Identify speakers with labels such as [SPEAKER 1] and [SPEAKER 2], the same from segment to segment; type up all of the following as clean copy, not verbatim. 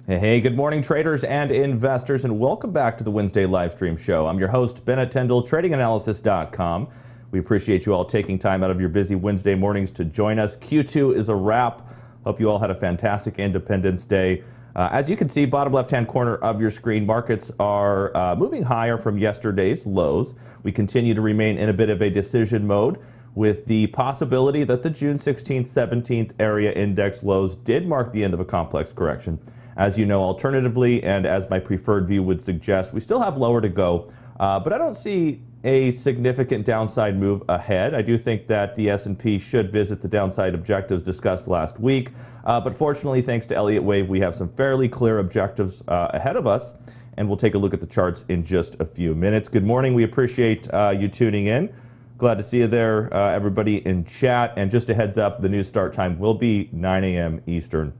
[SPEAKER 1] Hey, good morning, traders and investors, and welcome back to the Wednesday live stream show. I'm your host, Bennett TradingAnalysis.com. We appreciate you all taking time out of your busy Wednesday mornings to join us. Q2 is a wrap. Hope you all had a fantastic Independence Day. As you can see, bottom left-hand corner of your screen, markets are moving higher from yesterday's lows. We continue to remain in a bit of a decision mode, with the possibility that the June 16th, 17th area index lows did mark the end of a complex correction. As you know, alternatively, and as my preferred view would suggest, we still have lower to go, but I don't see a significant downside move ahead. I do think that the S&P should visit the downside objectives discussed last week, but fortunately, thanks to Elliott Wave, we have some fairly clear objectives ahead of us, and we'll take a look at the charts in just a few minutes. Good morning. We appreciate you tuning in. Glad to see you there, everybody in chat. And just a heads up, the new start time will be 9 a.m. Eastern,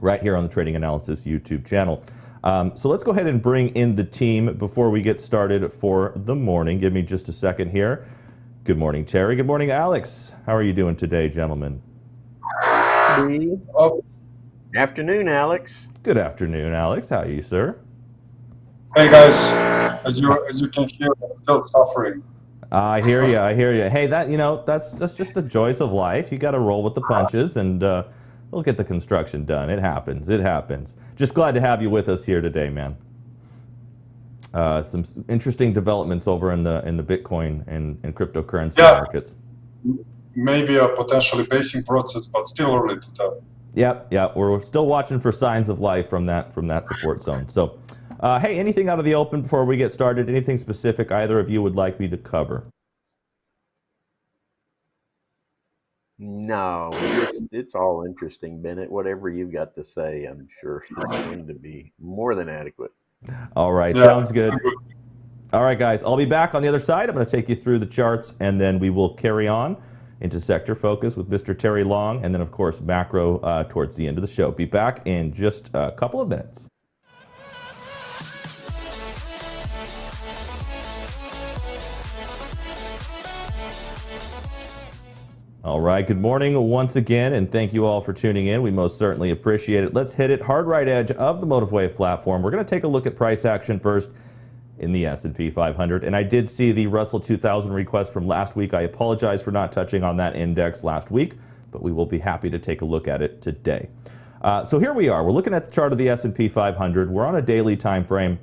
[SPEAKER 1] right here on the Trading Analysis YouTube channel. So let's go ahead and bring in the team before we get started for the morning. Give me just a second here. Good morning, Terry. Good morning, Alex. How are you doing today, gentlemen?
[SPEAKER 2] Afternoon, Alex.
[SPEAKER 1] Good afternoon, Alex. How are you, sir?
[SPEAKER 3] Hey, guys. As you can hear, I'm still suffering.
[SPEAKER 1] I hear you. I hear you. Hey, that's just the joys of life. You got to roll with the punches, and we'll get the construction done. It happens. It happens. Just glad to have you with us here today, man. Some interesting developments over in the Bitcoin and cryptocurrency markets.
[SPEAKER 3] Maybe a potentially basing process, but still early to tell.
[SPEAKER 1] Yep. We're still watching for signs of life from that support zone. So, hey, anything out of the open before we get started? Anything specific either of you would like me to cover?
[SPEAKER 2] No, it's all interesting, Bennett. Whatever you've got to say, I'm sure is going to be more than adequate.
[SPEAKER 1] All right, sounds good. All right, guys, I'll be back on the other side. I'm going to take you through the charts, and then we will carry on into sector focus with Mr. Terry Long, and then, of course, macro towards the end of the show. Be back in just a couple of minutes. All right, good morning once again, and thank you all for tuning in. We most certainly appreciate it. Let's hit it hard right edge of the MotiveWave platform. We're going to take a look at price action first in the S&P 500. And I did see the Russell 2000 request from last week. I apologize for not touching on that index last week, but we will be happy to take a look at it today. So here we are. We're looking at the chart of the S&P 500. We're on a daily time frame,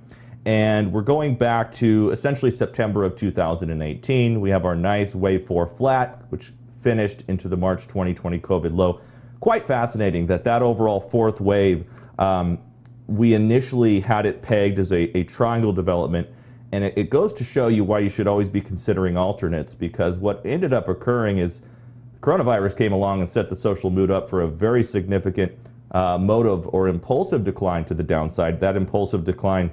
[SPEAKER 1] and we're going back to essentially September of 2018. We have our nice wave 4 flat, which finished into the March 2020 COVID low. Quite fascinating that overall fourth wave, we initially had it pegged as a triangle development, and it goes to show you why you should always be considering alternates, because what ended up occurring is coronavirus came along and set the social mood up for a very significant motive or impulsive decline to the downside. That impulsive decline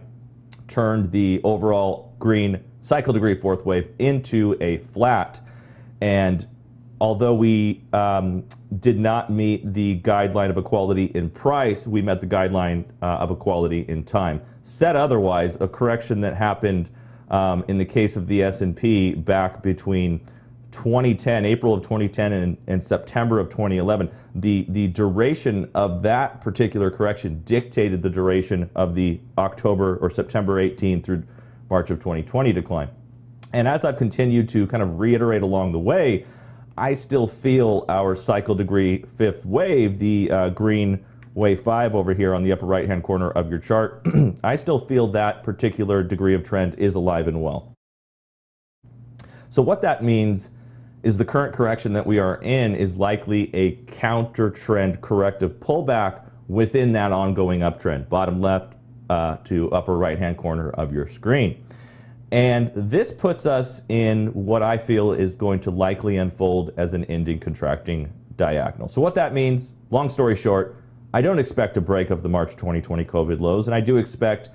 [SPEAKER 1] turned the overall green cycle degree fourth wave into a flat, and although we did not meet the guideline of equality in price, we met the guideline of equality in time. Said otherwise, a correction that happened in the case of the S&P back between 2010, April of 2010 and September of 2011, the duration of that particular correction dictated the duration of the October or September 18 through March of 2020 decline. And as I've continued to kind of reiterate along the way, I still feel our cycle degree fifth wave, the green wave 5 over here on the upper right-hand corner of your chart, I still feel that particular degree of trend is alive and well. So what that means is the current correction that we are in is likely a counter trend corrective pullback within that ongoing uptrend, bottom left to upper right-hand corner of your screen. And this puts us in what I feel is going to likely unfold as an ending contracting diagonal. So what that means, long story short, I don't expect a break of the March 2020 COVID lows, and I do expect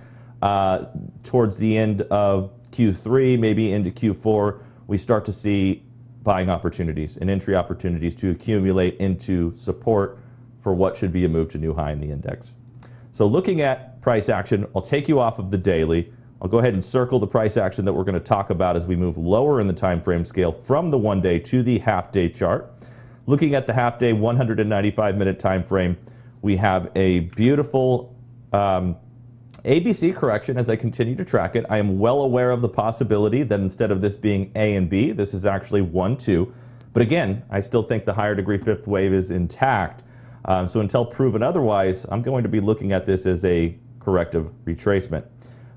[SPEAKER 1] towards the end of Q3, maybe into Q4, we start to see buying opportunities and entry opportunities to accumulate into support for what should be a move to new high in the index. So looking at price action, I'll take you off of the daily. I'll go ahead and circle the price action that we're going to talk about as we move lower in the time frame scale from the one-day to the half-day chart. Looking at the half-day 195-minute time frame, we have a beautiful ABC correction, as I continue to track it, I am well aware of the possibility that instead of this being A and B, this is actually 1, 2. But again, I still think the higher degree fifth wave is intact. So until proven otherwise, I'm going to be looking at this as a corrective retracement.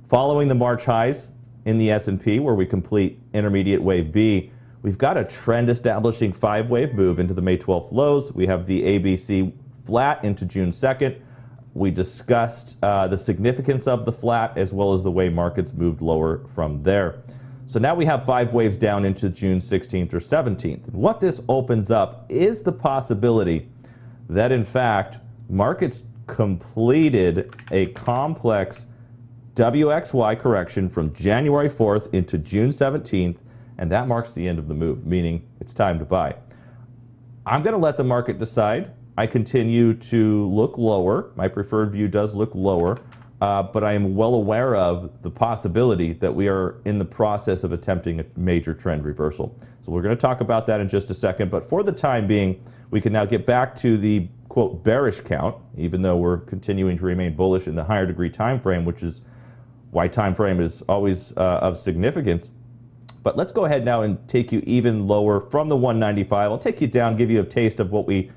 [SPEAKER 1] Following the March highs in the S&P, where we complete intermediate wave B, we've got a trend establishing 5-wave move into the May 12th lows. We have the ABC flat into June 2nd. We discussed the significance of the flat as well as the way markets moved lower from there. So now we have 5 waves down into June 16th or 17th. And what this opens up is the possibility that, in fact, markets completed a complex WXY correction from January 4th into June 17th, and that marks the end of the move, meaning it's time to buy. I'm going to let the market decide. I continue to look lower. My preferred view does look lower, but I am well aware of the possibility that we are in the process of attempting a major trend reversal. So we're going to talk about that in just a second, but for the time being, we can now get back to the, quote, bearish count, even though we're continuing to remain bullish in the higher degree time frame, which is why time frame is always of significance. But let's go ahead now and take you even lower from the 195. I'll take you down, give you a taste of what we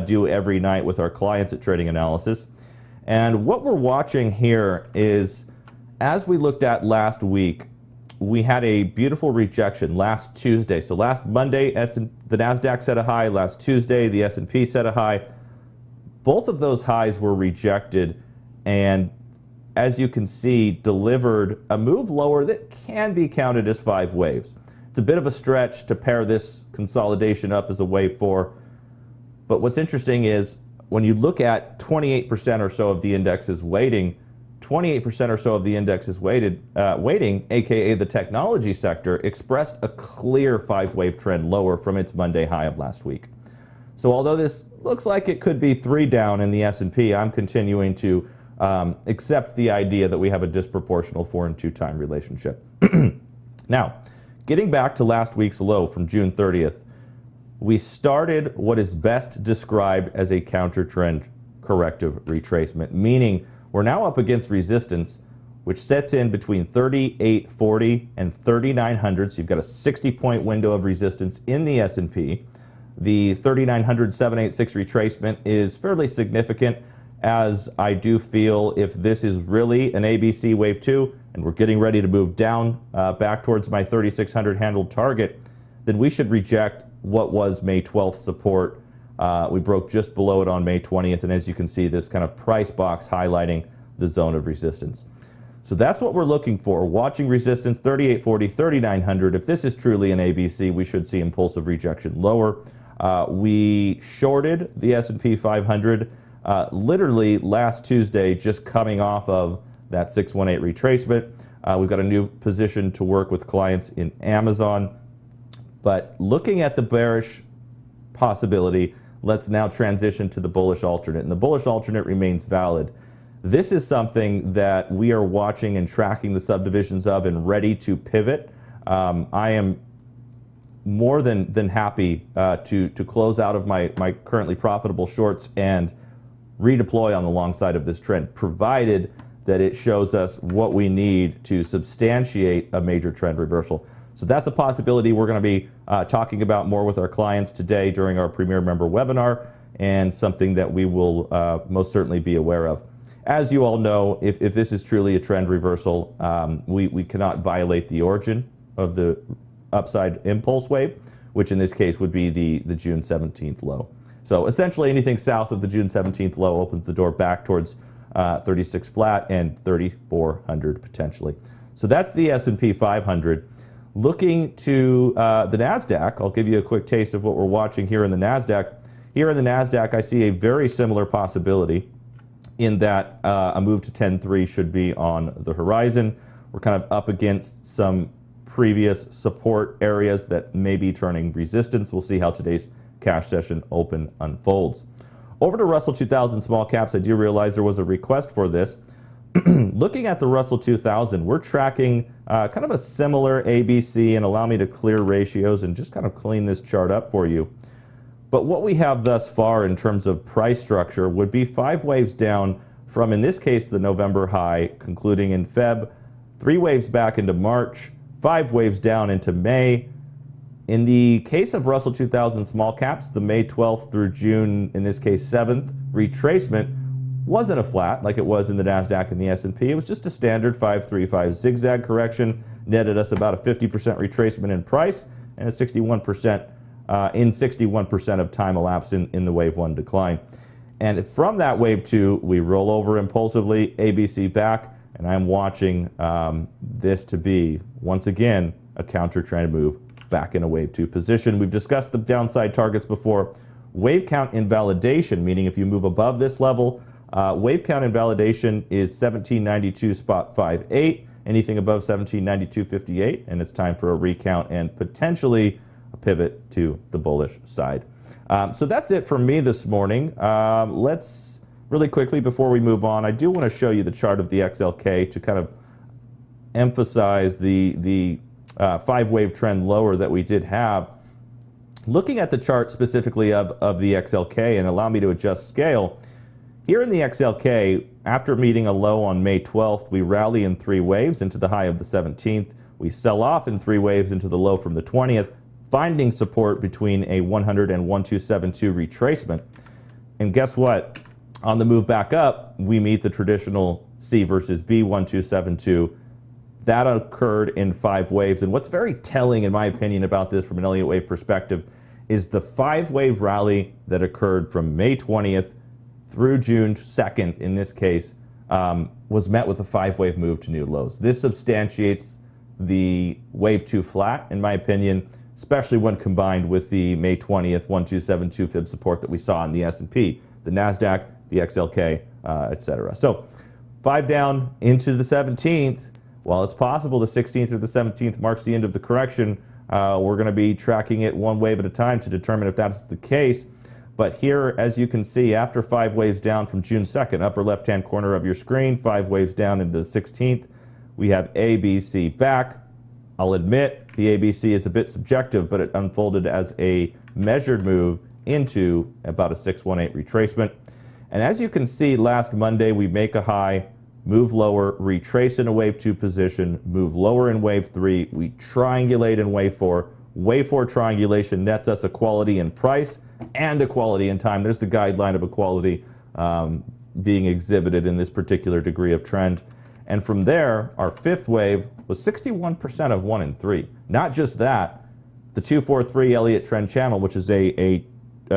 [SPEAKER 1] do every night with our clients at Trading Analysis. And what we're watching here is, as we looked at last week, we had a beautiful rejection last Tuesday. So last Monday, the NASDAQ set a high. Last Tuesday, the S&P set a high. Both of those highs were rejected, and as you can see, delivered a move lower that can be counted as 5 waves. It's a bit of a stretch to pair this consolidation up as a wave 4. But what's interesting is when you look at 28% or so of the index's weighting, 28% or so of the index's weighting, aka the technology sector, expressed a clear 5-wave trend lower from its Monday high of last week. So although this looks like it could be 3 down in the S&P, I'm continuing to accept the idea that we have a disproportional 4 and 2 time relationship. Now, getting back to last week's low from June 30th, we started what is best described as a counter-trend corrective retracement, meaning we're now up against resistance, which sets in between 3840 and 3900. So you've got a 60-point window of resistance in the S&P. The 3900 786 retracement is fairly significant, as I do feel if this is really an ABC wave 2 and we're getting ready to move down back towards my 3600 handled target, then we should reject what was May 12th support. We broke just below it on May 20th, and as you can see, this kind of price box highlighting the zone of resistance. So that's what we're looking for. Watching resistance 3840, 3900. If this is truly an ABC, we should see impulsive rejection lower. We shorted the S&P 500 literally last Tuesday, just coming off of that 618 retracement. We've got a new position to work with clients in Amazon. But looking at the bearish possibility, let's now transition to the bullish alternate. And the bullish alternate remains valid. This is something that we are watching and tracking the subdivisions of and ready to pivot. I am more than happy to close out of my currently profitable shorts and redeploy on the long side of this trend, provided that it shows us what we need to substantiate a major trend reversal. So that's a possibility we're going to be talking about more with our clients today during our Premier Member webinar, and something that we will most certainly be aware of. As you all know, if this is truly a trend reversal, we cannot violate the origin of the upside impulse wave, which in this case would be the June 17th low. So essentially anything south of the June 17th low opens the door back towards 36 flat and 3400 potentially. So that's the S&P 500. Looking to the NASDAQ, I'll give you a quick taste of what we're watching here in the NASDAQ. Here in the NASDAQ, I see a very similar possibility in that a move to 10.3 should be on the horizon. We're kind of up against some previous support areas that may be turning resistance. We'll see how today's cash session open unfolds. Over to Russell 2000 small caps, I do realize there was a request for this. Looking at the Russell 2000, we're tracking kind of a similar ABC, and allow me to clear ratios and just kind of clean this chart up for you. But what we have thus far in terms of price structure would be 5 waves down from, in this case, the November high concluding in Feb, 3 waves back into March, 5 waves down into May. In the case of Russell 2000 small caps, the May 12th through June, in this case 7th, retracement wasn't a flat like it was in the NASDAQ and the S&P. It was just a standard 535 zigzag correction, netted us about a 50% retracement in price and a 61% in 61% of time elapsed in the wave 1 decline. And from that wave 2, we roll over impulsively, ABC back, and I'm watching this to be, once again, a counter trend move back in a wave 2 position. We've discussed the downside targets before. Wave count invalidation, meaning if you move above this level, wave count invalidation is 1792.58. Anything above 1792.58, and it's time for a recount and potentially a pivot to the bullish side. So that's it from me this morning. Let's really quickly, before we move on, I do want to show you the chart of the XLK to kind of emphasize the 5-wave trend lower that we did have. Looking at the chart specifically of the XLK, and allow me to adjust scale, here in the XLK, after meeting a low on May 12th, we rally in 3 waves into the high of the 17th. We sell off in 3 waves into the low from the 20th, finding support between a 100 and 1272 retracement. And guess what? On the move back up, we meet the traditional C versus B 1272. That occurred in 5 waves. And what's very telling, in my opinion, about this from an Elliott wave perspective is the 5-wave rally that occurred from May 20th through June 2nd, in this case, was met with a 5-wave move to new lows. This substantiates the wave 2 flat, in my opinion, especially when combined with the May 20th 1272 fib support that we saw in the S&P, the NASDAQ, the XLK, etc. So 5 down into the 17th. While it's possible the 16th or the 17th marks the end of the correction, we're going to be tracking it 1 wave at a time to determine if that's the case. But here, as you can see, after 5 waves down from June 2nd, upper left-hand corner of your screen, 5 waves down into the 16th, we have ABC back. I'll admit the ABC is a bit subjective, but it unfolded as a measured move into about a 618 retracement. And as you can see, last Monday, we make a high, move lower, retrace in a wave 2 position, move lower in wave 3, we triangulate in wave 4. Wave 4 triangulation nets us equality in price and equality in time. There's the guideline of equality being exhibited in this particular degree of trend. And from there, our 5th wave was 61% of 1 and 3. Not just that, the 243 Elliott trend channel, which is a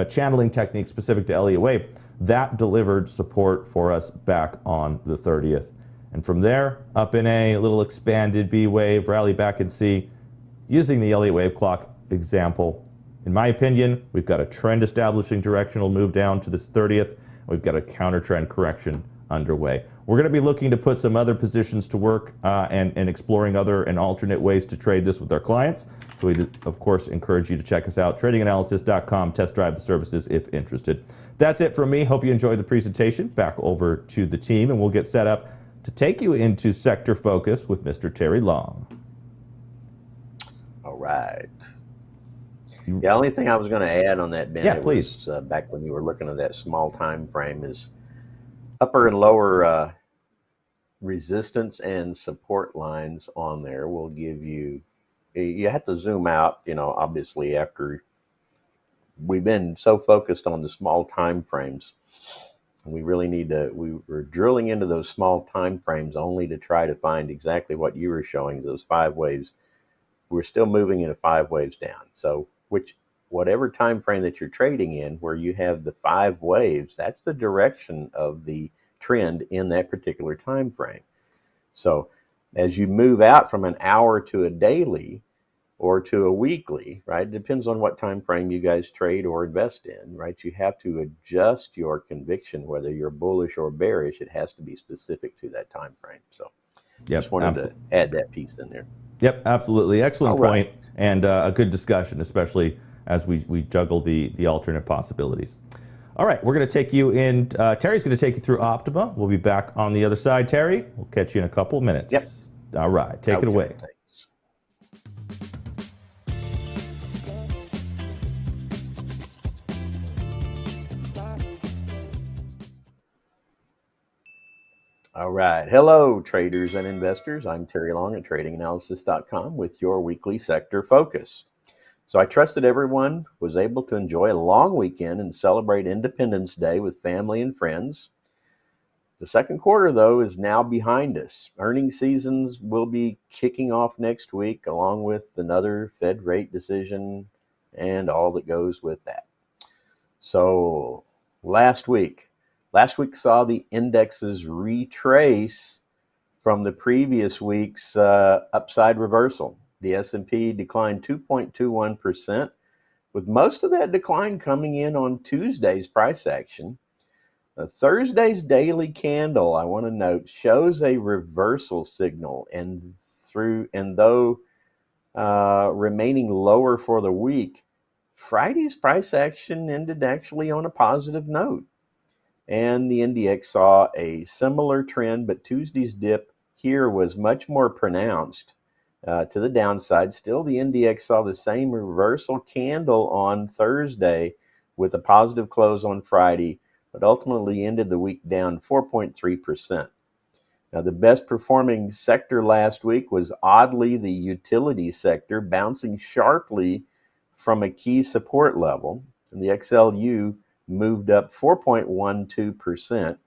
[SPEAKER 1] channeling technique specific to Elliott wave, that delivered support for us back on the 30th. And from there, up in a little expanded B wave, rally back in C, using the Elliott wave clock example. In my opinion, we've got a trend establishing directional move down to this 30th. We've got a counter trend correction underway. We're going to be looking to put some other positions to work and exploring other and alternate ways to trade this with our clients. So we, of course, encourage you to check us out, tradinganalysis.com, test drive the services if interested. That's it from me. Hope you enjoyed the presentation. Back over to the team, and we'll get set up to take you into sector focus with Mr. Terry Long.
[SPEAKER 2] All right. The only thing I was going to add on that, Bennett, was back when you were looking at that small time frame, is upper and lower resistance and support lines on there will give you, you have to zoom out, you know, obviously after we've been so focused on the small time frames. We really need to, we were drilling into those small time frames only to try to find exactly what you were showing, those 5 waves. We're still moving into 5 waves down. So whatever time frame that you're trading in, where you have the 5 waves, that's the direction of the trend in that particular time frame. So as you move out from an hour to a daily or to a weekly, right, it depends on what time frame you guys trade or invest in, right? You have to adjust your conviction, whether you're bullish or bearish. It has to be specific to that time frame. So just wanted to add that piece in there.
[SPEAKER 1] Yep, absolutely. Excellent point, and a good discussion, especially as we juggle the alternate possibilities. All right, we're going to take you in. Terry's going to take you through Optima. We'll be back on the other side. Terry, we'll catch you in a couple of minutes.
[SPEAKER 2] Yep.
[SPEAKER 1] All right, take it away.
[SPEAKER 2] Thanks. All right. Hello, traders and investors. I'm Terry Long at tradinganalysis.com with your weekly sector focus. So I trust that everyone was able to enjoy a long weekend and celebrate Independence Day with family and friends. The second quarter, though, is now behind us. Earnings seasons will be kicking off next week, along with another Fed rate decision and all that goes with that. So last week saw the indexes retrace from the previous week's upside reversal. The S&P declined 2.21%, with most of that decline coming in on Tuesday's price action. Thursday's daily candle, I want to note, shows a reversal signal, and though remaining lower for the week, Friday's price action ended actually on a positive note, and the NDX saw a similar trend, but Tuesday's dip here was much more pronounced to the downside. Still, the NDX saw the same reversal candle on Thursday with a positive close on Friday, but ultimately ended the week down 4.3%. Now, the best performing sector last week was oddly the utility sector, bouncing sharply from a key support level. And the XLU moved up 4.12%.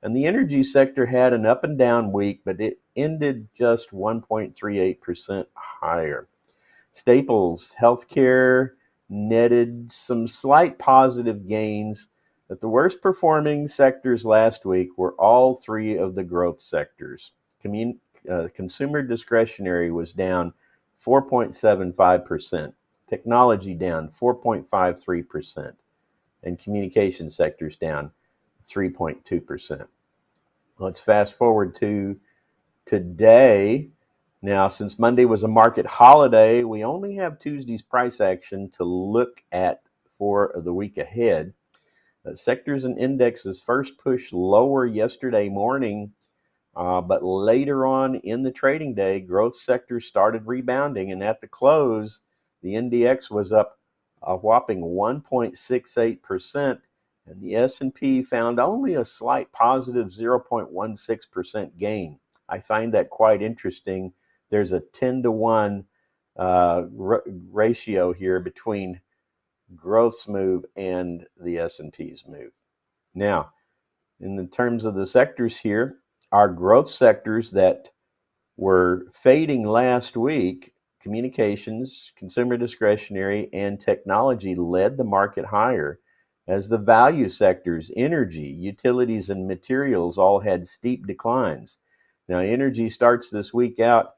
[SPEAKER 2] And the energy sector had an up and down week, but it ended just 1.38% higher. Staples, healthcare, netted some slight positive gains, but the worst performing sectors last week were all three of the growth sectors. Consumer discretionary was down 4.75%, technology down 4.53%, and communication sectors down 3.2%. Let's fast forward to today. Now, since Monday was a market holiday, we only have Tuesday's price action to look at for the week ahead. Sectors and indexes first pushed lower yesterday morning, but later on in the trading day, growth sectors started rebounding, and at the close, the NDX was up a whopping 1.68%, and the S&P found only a slight positive 0.16% gain. I find that quite interesting. There's a 10-to-1 ratio here between growth's move and the S&P's move. Now, in the terms of the sectors here, our growth sectors that were fading last week, communications, consumer discretionary, and technology led the market higher, as the value sectors, energy, utilities, and materials all had steep declines. Now, energy starts this week out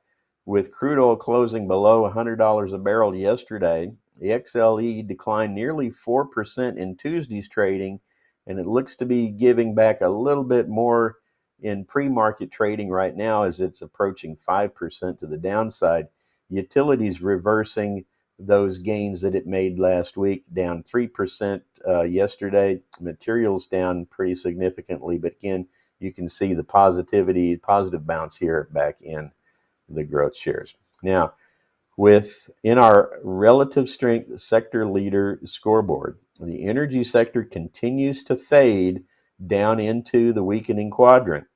[SPEAKER 2] with crude oil closing below $100 a barrel yesterday. The XLE declined nearly 4% in Tuesday's trading, and it looks to be giving back a little bit more in pre-market trading right now as it's approaching 5% to the downside. Utilities reversing those gains that it made last week, down 3% yesterday. Materials down pretty significantly, but again, you can see the positive bounce here back in the growth shares. Now, in our relative strength sector leader scoreboard, the energy sector continues to fade down into the weakening quadrant.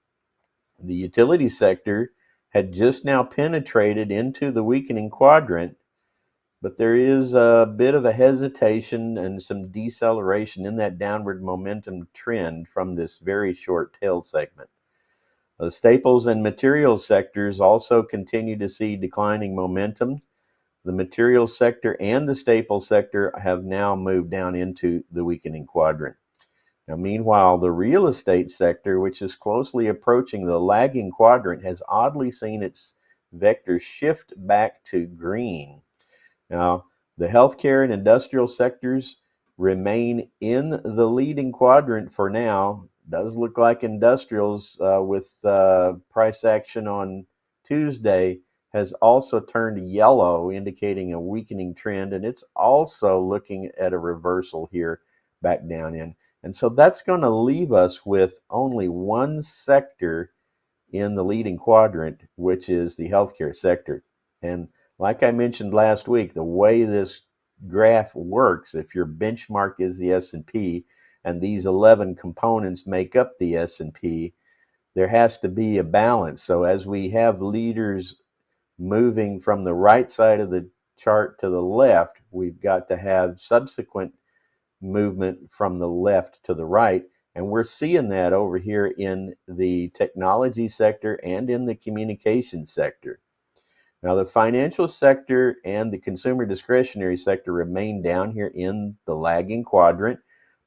[SPEAKER 2] The utility sector had just now penetrated into the weakening quadrant, but there is a bit of a hesitation and some deceleration in that downward momentum trend from this very short tail segment. The staples and materials sectors also continue to see declining momentum. The materials sector and the staples sector have now moved down into the weakening quadrant. Now, meanwhile, the real estate sector, which is closely approaching the lagging quadrant, has oddly seen its vector shift back to green. Now, the healthcare and industrial sectors remain in the leading quadrant for now. Does look like industrials with price action on Tuesday has also turned yellow, indicating a weakening trend, and it's also looking at a reversal here back down in. And so that's going to leave us with only one sector in the leading quadrant, which is the healthcare sector. And like I mentioned last week, the way this graph works, if your benchmark is the S&P and these 11 components make up the S&P, there has to be a balance. So as we have leaders moving from the right side of the chart to the left, we've got to have subsequent movement from the left to the right. And we're seeing that over here in the technology sector and in the communications sector. Now, the financial sector and the consumer discretionary sector remain down here in the lagging quadrant,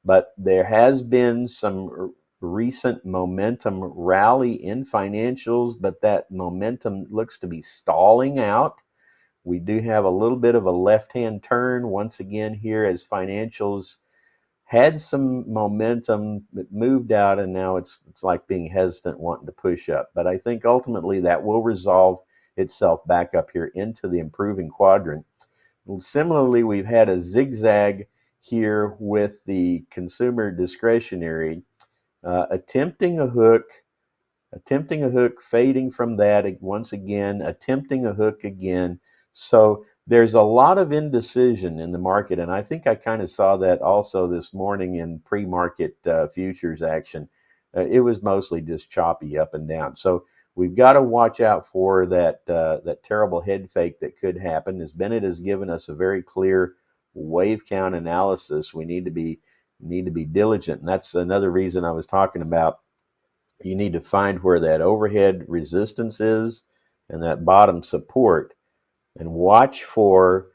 [SPEAKER 2] but there has been some recent momentum rally in financials, but that momentum looks to be stalling out. We do have a little bit of a left-hand turn once again here as financials had some momentum that moved out, and now it's like being hesitant, wanting to push up. But I think ultimately that will resolve itself back up here into the improving quadrant. Similarly, we've had a zigzag here with the consumer discretionary, attempting a hook, fading from that once again, attempting a hook again. So there's a lot of indecision in the market, and I think I kind of saw that also this morning in pre-market futures action. It was mostly just choppy up and down. So we've got to watch out for that terrible head fake that could happen. As Bennett has given us a very clear wave count analysis, we need to be diligent, and that's another reason I was talking about. You need to find where that overhead resistance is and that bottom support, and watch for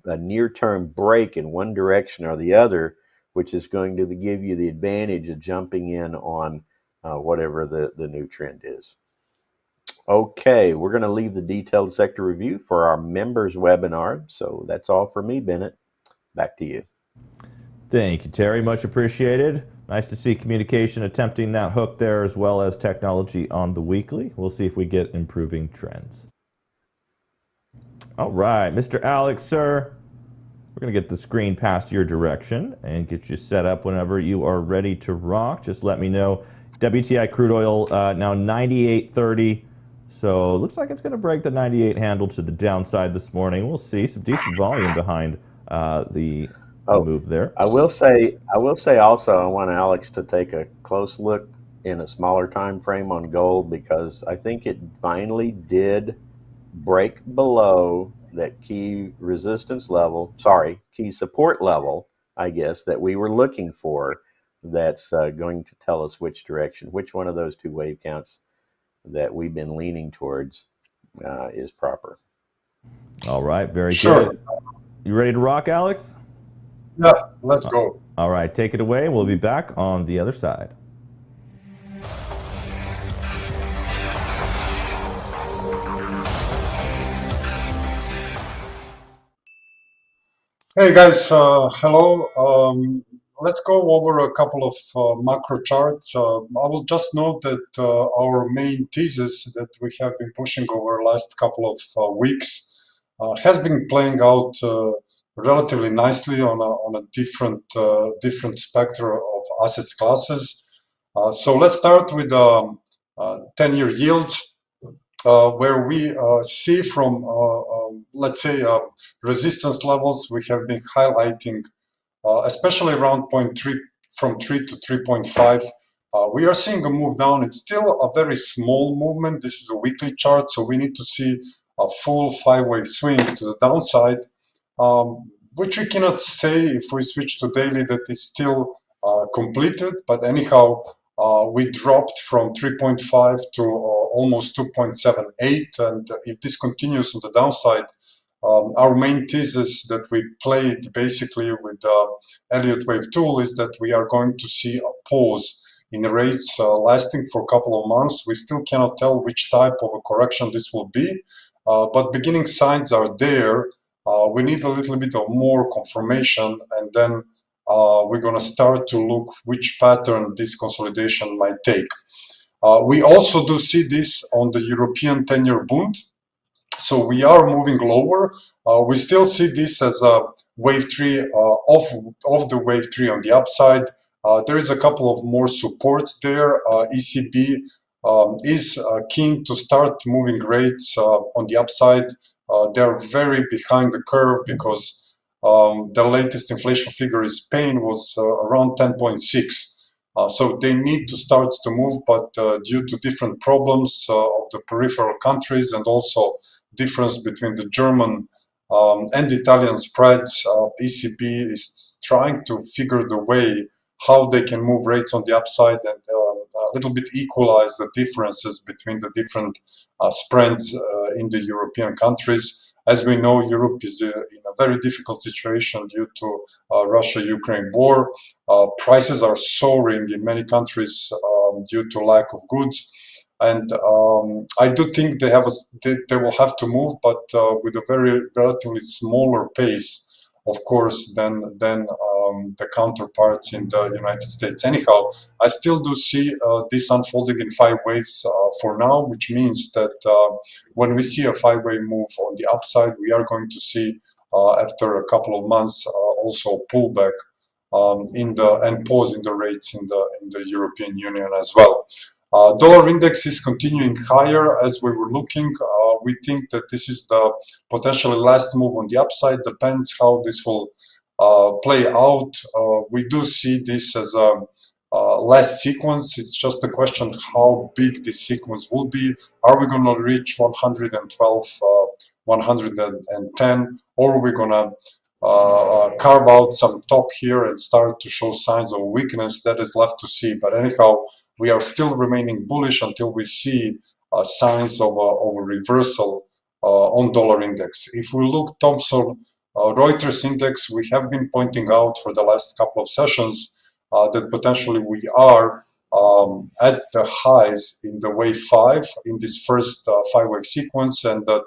[SPEAKER 2] a near-term break in one direction or the other, which is going to give you the advantage of jumping in on whatever the new trend is. Okay, we're going to leave the detailed sector review for our members webinar. So that's all for me, Bennett. Back to you.
[SPEAKER 1] Thank you, Terry. Much appreciated. Nice to see communication attempting that hook there, as well as technology on the weekly. We'll see if we get improving trends. All right, Mr. Alex, sir, we're going to get the screen passed your direction and get you set up whenever you are ready to rock. Just let me know. WTI crude oil now 98.30. So it looks like it's going to break the 98 handle to the downside this morning. We'll see some decent volume behind the move there.
[SPEAKER 2] I will say also, I want Alex to take a close look in a smaller time frame on gold, because I think it finally did break below that key resistance level, key support level, I guess, that we were looking for. That's going to tell us which direction, which one of those two wave counts that we've been leaning towards is proper.
[SPEAKER 1] All right, very good. You ready to rock, Alex?
[SPEAKER 3] Yeah, let's go.
[SPEAKER 1] All right, take it away, and we'll be back on the other side.
[SPEAKER 3] Hey guys, hello. Let's go over a couple of macro charts. I will just note that our main thesis that we have been pushing over the last couple of weeks has been playing out relatively nicely on a different spectrum of assets classes. So let's start with 10-year yields, where we see from let's say resistance levels we have been highlighting, especially around 0.3 from 3 to 3.5. We are seeing a move down. It's still a very small movement. This is a weekly chart, so we need to see a full 5-wave swing to the downside, which we cannot say if we switch to daily that it's still completed. But anyhow, we dropped from 3.5 to almost 2.78, and if this continues on the downside, our main thesis that we played basically with Elliott wave tool is that we are going to see a pause in the rates lasting for a couple of months. We still cannot tell which type of a correction this will be, but beginning signs are there. We need a little bit of more confirmation, and then we're going to start to look which pattern this consolidation might take. We also do see this on the European 10-year bond. So we are moving lower. We still see this as a wave 3 of the wave 3 on the upside. There is a couple of more supports there. ECB is keen to start moving rates on the upside. They're very behind the curve because the latest inflation figure in Spain was around 10.6. So they need to start to move, but due to different problems of the peripheral countries and also difference between the German and Italian spreads, ECB is trying to figure the way how they can move rates on the upside and a little bit equalize the differences between the different spreads in the European countries. As we know, Europe is in a very difficult situation due to Russia-Ukraine war. Prices are soaring in many countries due to lack of goods. And I do think they will have to move, but with a very relatively smaller pace, of course, than the counterparts in the United States. Anyhow, I still do see this unfolding in 5 waves for now, which means that when we see a 5-wave move on the upside, we are going to see after a couple of months also pullback and pause in the rates in the European Union as well. Dollar index is continuing higher as we were looking. We think that this is the potentially last move on the upside. Depends how this will play out. We do see this as a last sequence. It's just a question how big this sequence will be. Are we going to reach 112, 110, or are we going to carve out some top here and start to show signs of weakness? That is left to see. But anyhow, we are still remaining bullish until we see signs of a reversal on dollar index. If we look Thomson Reuters index, we have been pointing out for the last couple of sessions that potentially we are at the highs in the wave 5 in this first 5-wave sequence, and that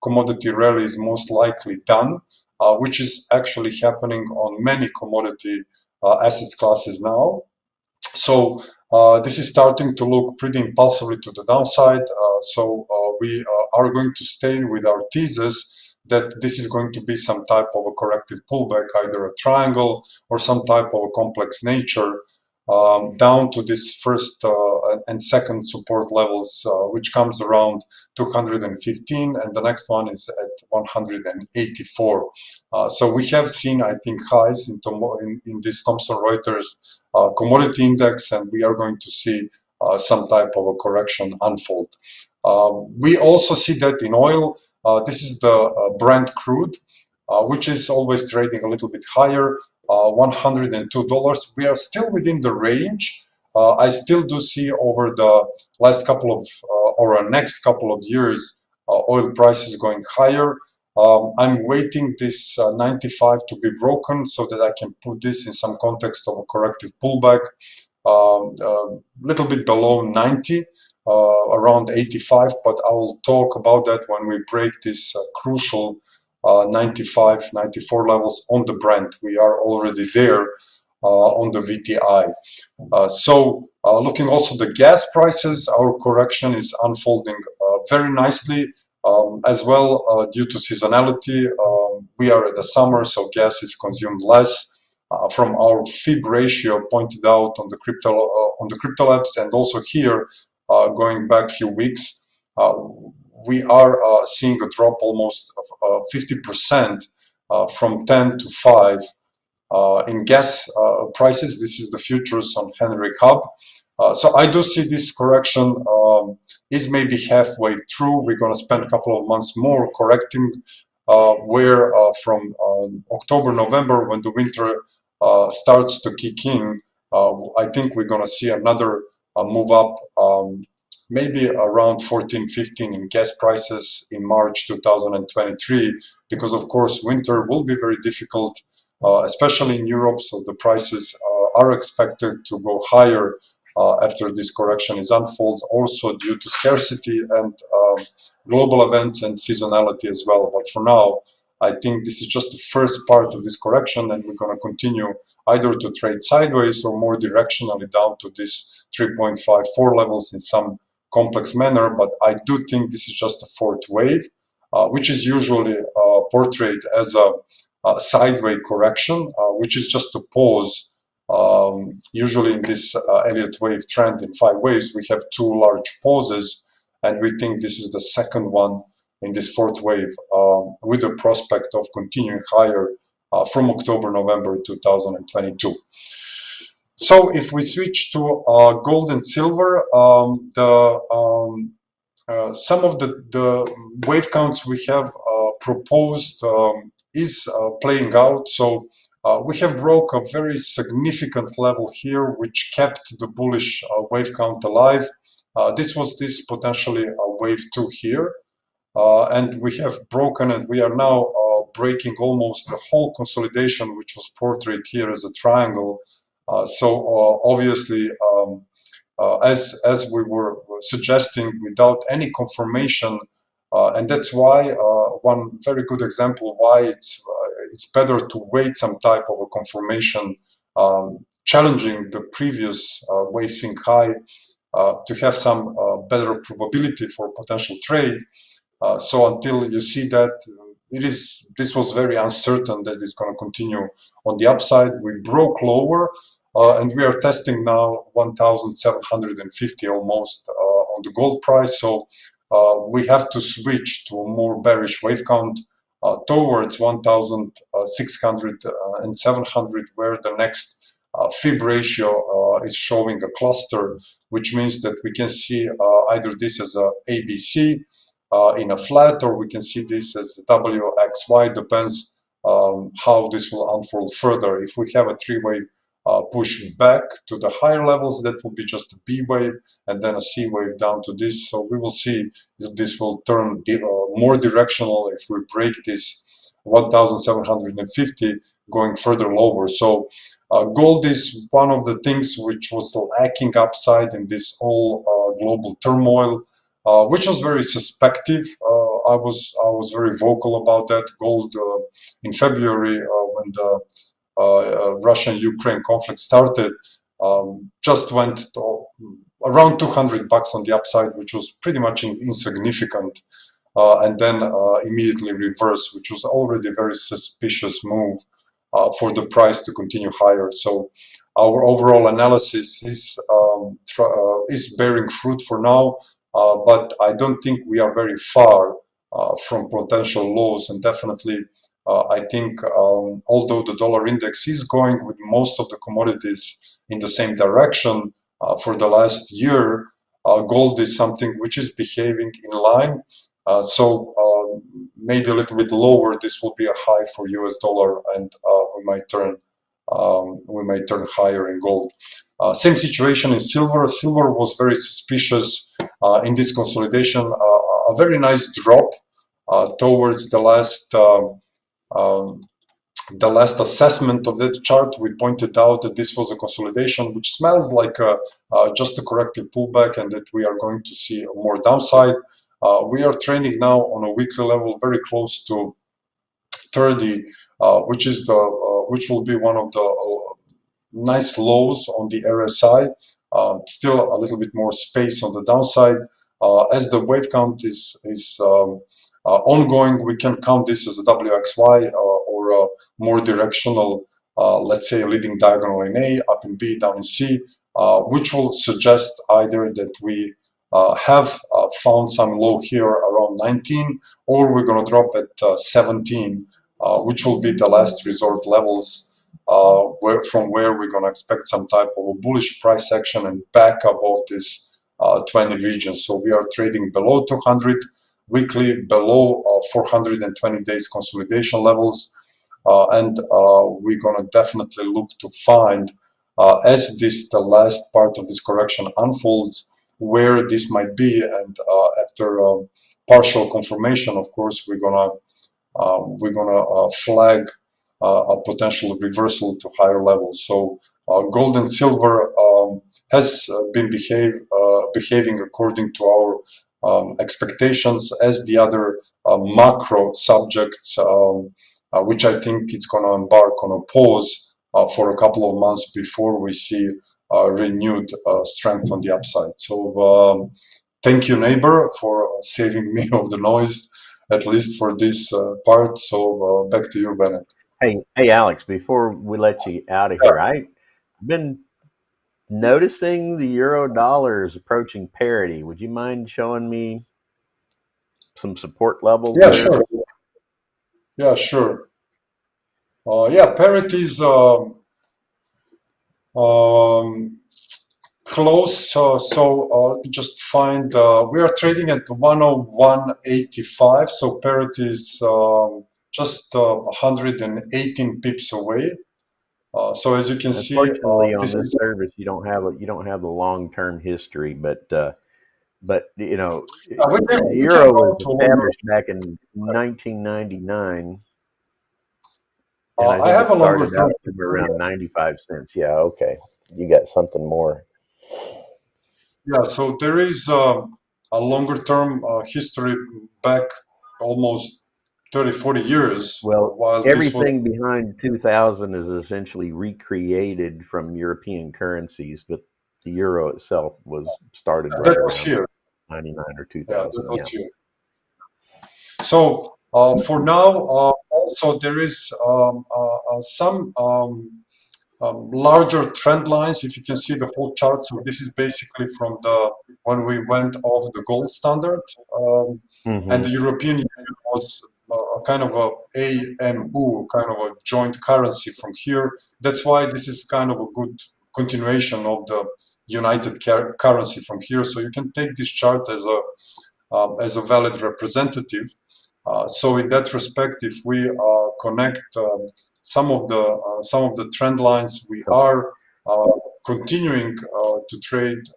[SPEAKER 3] commodity rally is most likely done, which is actually happening on many commodity assets classes now. So this is starting to look pretty impulsively to the downside. So we are going to stay with our thesis that this is going to be some type of a corrective pullback, either a triangle or some type of a complex nature down to this first and second support levels, which comes around 215, and the next one is at 184. So we have seen, I think, highs in this Thomson Reuters commodity index, and we are going to see some type of a correction unfold. We also see that in oil. This is the Brent crude, which is always trading a little bit higher, $102. We are still within the range. I still do see over the last couple of or next couple of years oil prices going higher. I'm waiting this 95 to be broken so that I can put this in some context of a corrective pullback, little bit below 90. Around 85, but I will talk about that when we break this crucial 95, 94 levels on the Brent. We are already there on the VTI. So looking also the gas prices, our correction is unfolding very nicely as well due to seasonality. We are at the summer, so gas is consumed less. From our FIB ratio pointed out on the crypto labs, and also here going back a few weeks, we are seeing a drop almost 50% from 10 to 5 in gas prices. This is the futures on Henry Hub. So I do see this correction is maybe halfway through. We're going to spend a couple of months more correcting, where from October, November, when the winter starts to kick in, I think we're going to see another move up, maybe around 14, 15 in gas prices in March 2023, because of course winter will be very difficult, especially in Europe. So the prices are expected to go higher after this correction is unfold, also due to scarcity and global events and seasonality as well. But for now, I think this is just the first part of this correction, and we're going to continue either to trade sideways or more directionally down to this 3.54 levels in some complex manner. But I do think this is just a fourth wave, which is usually portrayed as a sideways correction, which is just a pause. Usually in this Elliott wave trend in 5 waves, we have 2 large pauses, and we think this is the second one in this fourth wave, with the prospect of continuing higher from October, November 2022. So if we switch to gold and silver, some of the wave counts we have proposed is playing out. So we have broke a very significant level here, which kept the bullish wave count alive. This was potentially a wave 2 here. And we have broken, and we are now breaking almost the whole consolidation, which was portrayed here as a triangle. So obviously, as we were suggesting, without any confirmation, and that's why one very good example why it's better to wait some type of a confirmation, challenging the previous wave swing high to have some better probability for potential trade. So until you see that, this was very uncertain that it's going to continue on the upside. We broke lower, and we are testing now 1,750 almost on the gold price. So we have to switch to a more bearish wave count towards 1,600 and 700, where the next fib ratio is showing a cluster, which means that we can see either this as a ABC in a flat, or we can see this as WXY, depends how this will unfold further. If we have a three-wave push back to the higher levels, that will be just a B wave, and then a C wave down to this. So we will see if this will turn more directional if we break this 1,750 going further lower. So gold is one of the things which was lacking upside in this whole global turmoil, which was very suspective. I was very vocal about that. Gold in February when the Russian-Ukraine conflict started, just went to around $200 on the upside, which was pretty much insignificant, and then immediately reversed, which was already a very suspicious move for the price to continue higher. So our overall analysis is bearing fruit for now, but I don't think we are very far from potential lows, and definitely I think although the dollar index is going with most of the commodities in the same direction for the last year, gold is something which is behaving in line. So maybe a little bit lower, this will be a high for US dollar, and we might turn higher in gold. Same situation in silver. Silver was very suspicious in this consolidation. A very nice drop towards the last assessment of that chart. We pointed out that this was a consolidation which smells like just a corrective pullback, and that we are going to see more downside. We are trending now on a weekly level very close to 30, which will be one of the nice lows on the RSI. Still a little bit more space on the downside. As the wave count is ongoing, we can count this as a WXY or a more directional, let's say a leading diagonal in A, up in B, down in C, which will suggest either that we have found some low here around 19, or we're going to drop at 17, which will be the last resort levels from where we're going to expect some type of a bullish price action and back above this 20 region. So we are trading below 200 weekly, below 420 days consolidation levels, and we're going to definitely look to find as the last part of this correction unfolds, where this might be, and after partial confirmation, of course, we're gonna flag a potential reversal to higher levels. So gold and silver has been behaving according to our expectations, as the other macro subjects, which I think it's going to embark on a pause for a couple of months before we see renewed strength on the upside. So thank you, neighbor, for saving me of the noise, at least for this part. So back to you, Bennett.
[SPEAKER 2] Hey, Alex, before we let you out of here, I've been noticing the euro dollar is approaching parity. Would you mind showing me some support levels?
[SPEAKER 3] Yeah, sure. Yeah, sure. Yeah, parity is close. So just find, we are trading at 101.85. So parity is just 118 pips away. So as you can see,
[SPEAKER 2] unfortunately, on this service, you don't have the long-term history, but you know, the euro was established back in 1999. And I think it started out somewhere around 95 cents. Yeah, okay. You got something more.
[SPEAKER 3] Yeah, so there is a longer-term history back almost 30, 40 years.
[SPEAKER 2] Well, everything behind 2000 is essentially recreated from European currencies, but the euro itself was started right around 99 or 2000.
[SPEAKER 3] Yeah, here. So for now, also there is some larger trend lines. If you can see the whole chart, so this is basically from when we went off the gold standard, and the European Union was kind of AMU, kind of a joint currency from here. That's why this is kind of a good continuation of the united currency from here. So you can take this chart as a valid representative. So in that respect, if we connect some of the trend lines, we are continuing to trade.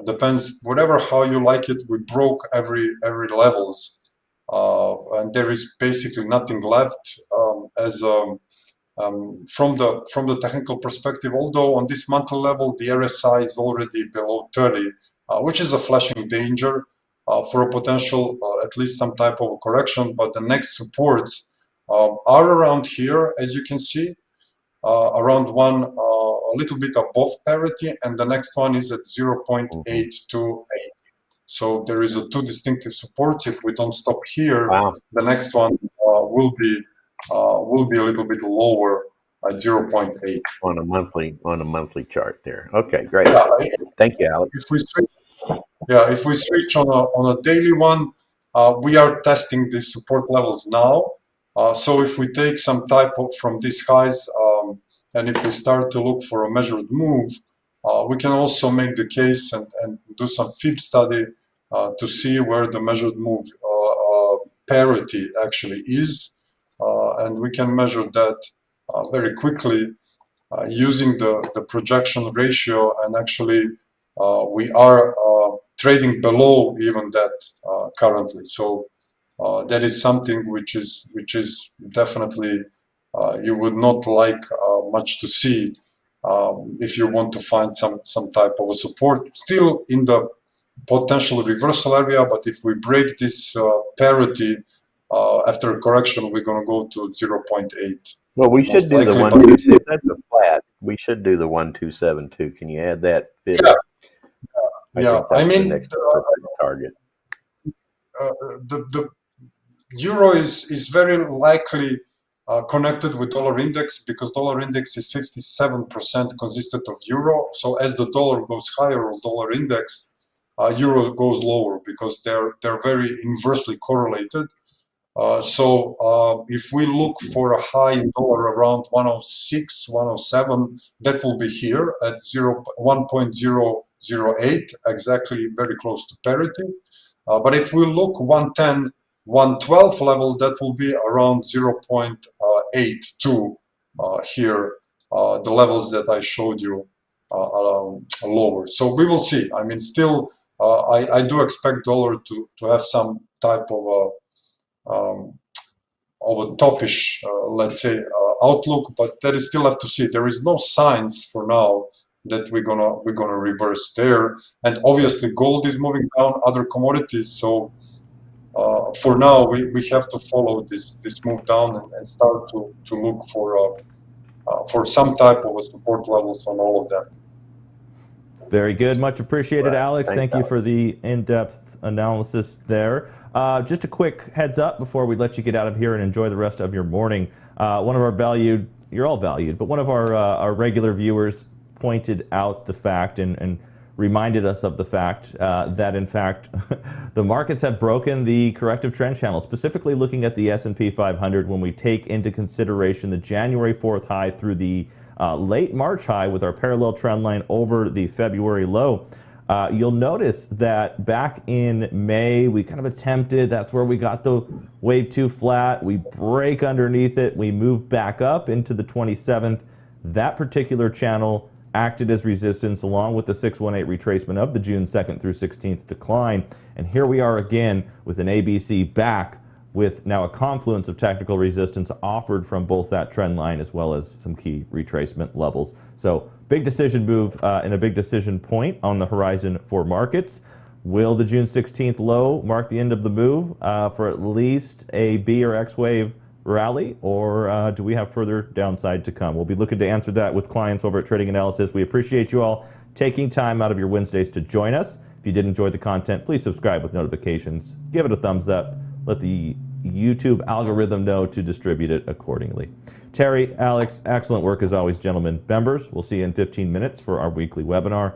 [SPEAKER 3] Depends, whatever how you like it. We broke every levels, and there is basically nothing left as from the technical perspective. Although on this monthly level, the RSI is already below 30, which is a flashing danger for a potential at least some type of a correction. But the next supports are around here, as you can see, around one a little bit above parity, and the next one is at 0.828. So there is two distinctive supports. If we don't stop here, the next one will be a little bit lower at 0.8
[SPEAKER 2] on a monthly chart there. Okay, great. Yeah, thank you, Alex.
[SPEAKER 3] If we switch on a daily one, we are testing these support levels now. So if we take some type of from these highs, and if we start to look for a measured move, we can also make the case and do some fib study to see where the measured move parity actually is, and we can measure that very quickly using the projection ratio, and actually we are trading below even that currently. So that is something which is definitely you would not like much to see if you want to find some type of a support still in the potential reversal area. But if we break this parity after a correction, we're going to go to 0.8.
[SPEAKER 2] Well, we should do the 127. That's a flat. We should do the 1272. Can you add that?
[SPEAKER 3] Yeah. I mean,
[SPEAKER 2] the next target.
[SPEAKER 3] The euro is very likely connected with dollar index, because dollar index is 57% consistent of euro. So as the dollar goes higher, dollar index, euro goes lower, because they're very inversely correlated. So if we look for a high in dollar around 106, 107, that will be here at 1.008, exactly, very close to parity. But if we look 110, 112 level, that will be around 0.82 here, the levels that I showed you lower. So we will see. I mean, still, I do expect dollar to have some type of a topish, let's say, outlook, but that is still have to see. There is no signs for now that we're gonna reverse there, and obviously gold is moving down, other commodities. So for now, we have to follow this move down and start to look for some type of a support levels on all of them.
[SPEAKER 1] Very good. Much appreciated, Alex. Thank you for the in-depth analysis there. Just a quick heads up before we let you get out of here and enjoy the rest of your morning. One of our valued, you're all valued, but one of our regular viewers pointed out the fact and reminded us of the fact that, in fact, the markets have broken the corrective trend channel, specifically looking at the S&P 500 when we take into consideration the January 4th high through the late March high with our parallel trend line over the February low. You'll notice that back in May, we kind of attempted, that's where we got the wave 2 flat. We break underneath it. We move back up into the 27th. That particular channel acted as resistance along with the 618 retracement of the June 2nd through 16th decline. And here we are again with an ABC back with now a confluence of technical resistance offered from both that trend line as well as some key retracement levels. So big decision move and a big decision point on the horizon for markets. Will the June 16th low mark the end of the move for at least a B or X wave rally, or do we have further downside to come? We'll be looking to answer that with clients over at Trading Analysis. We appreciate you all taking time out of your Wednesdays to join us. If you did enjoy the content, please subscribe with notifications. Give it a thumbs up. Let the YouTube algorithm know to distribute it accordingly. Terry, Alex, excellent work as always, gentlemen. Members, we'll see you in 15 minutes for our weekly webinar.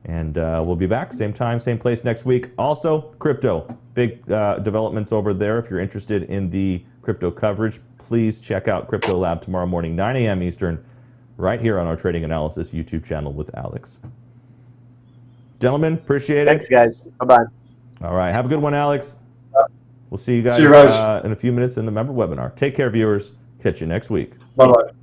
[SPEAKER 1] And we'll be back, same time, same place next week. Also, crypto. Big developments over there. If you're interested in the crypto coverage, please check out Crypto Lab tomorrow morning, 9 a.m. Eastern, right here on our Trading Analysis YouTube channel with Alex. Gentlemen, appreciate it.
[SPEAKER 2] Thanks, guys. Bye-bye.
[SPEAKER 1] All right. Have a good one, Alex. We'll see you guys, in a few minutes in the member webinar. Take care, viewers. Catch you next week.
[SPEAKER 3] Bye-bye.